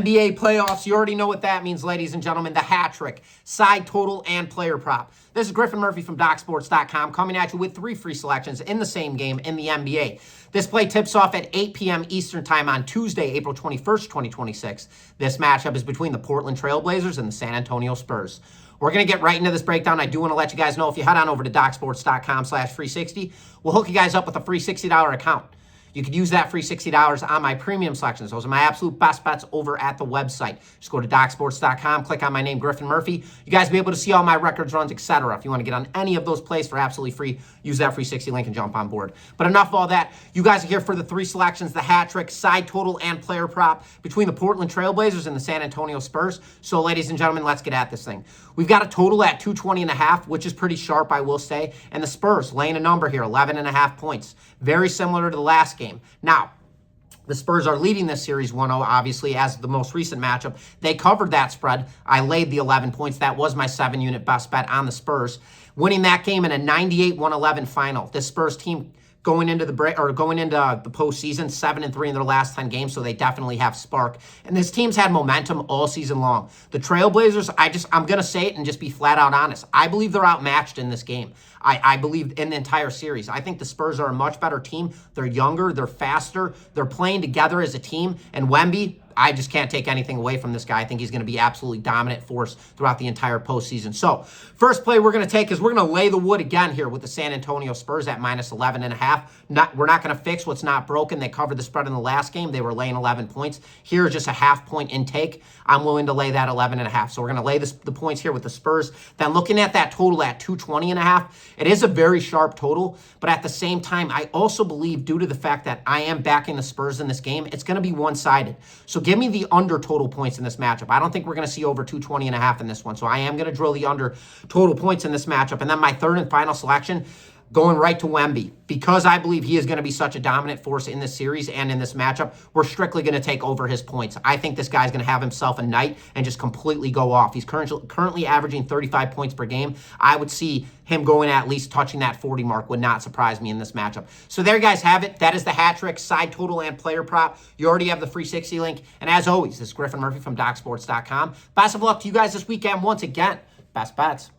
NBA playoffs, you already know what that means, ladies and gentlemen. The hat trick, side total, and player prop. This is Griffin Murphy from DocSports.com coming at you with 3 free selections in the same game in the NBA. This play tips off at 8 p.m. Eastern Time on Tuesday, April 21st, 2026. This matchup is between the Portland Trail Blazers and the San Antonio Spurs. We're going to get right into this breakdown. I do want to let you guys know, if you head on over to DocSports.com/free60, we'll hook you guys up with a free $60 account. You could use that free $60 on my premium selections. Those are my absolute best bets over at the website. Just go to DocSports.com, click on my name, Griffin Murphy. You guys will be able to see all my records, runs, etc. If you want to get on any of those plays for absolutely free, use that free 60 link and jump on board. But enough of all that. You guys are here for the 3 selections, the hat trick, side total, and player prop between the Portland Trail Blazers and the San Antonio Spurs. So, ladies and gentlemen, let's get at this thing. We've got a total at 220.5, which is pretty sharp, I will say. And the Spurs laying a number here, 11.5 points. Very similar to the last game. Now, the Spurs are leading this series 1-0, obviously, as the most recent matchup. They covered that spread. I laid the 11 points. That was my 7-unit best bet on the Spurs, winning that game in a 98-111 final. This Spurs team going into the postseason, 7-3 in their last 10 games, so they definitely have spark. And this team's had momentum all season long. The Trailblazers, I'm going to say it and just be flat out honest. I believe they're outmatched in this game. I believe in the entire series. I think the Spurs are a much better team. They're younger, they're faster, they're playing together as a team. And Wemby, I just can't take anything away from this guy. I think he's going to be absolutely dominant force throughout the entire postseason. So, first play we're going to take is we're going to lay the wood again here with the San Antonio Spurs at minus 11.5. We're not going to fix what's not broken. They covered the spread in the last game. They were laying 11 points. Here is just a half-point intake. I'm willing to lay that 11.5. So we're going to lay the points here with the Spurs. Then looking at that total at 220.5, it is a very sharp total, but at the same time, I also believe, due to the fact that I am backing the Spurs in this game, it's going to be one-sided. So give me the under total points in this matchup. I don't think we're going to see over 220.5 in this one, so I am going to drill the under total points in this matchup. And then my third and final selection, going right to Wemby. Because I believe he is going to be such a dominant force in this series and in this matchup, we're strictly going to take over his points. I think this guy's going to have himself a night and just completely go off. He's currently averaging 35 points per game. I would see him going at least touching that 40 mark. Would not surprise me in this matchup. So there you guys have it. That is the hat trick, side total, and player prop. You already have the free 60 link. And as always, this is Griffin Murphy from DocSports.com. Best of luck to you guys this weekend once again. Best bets.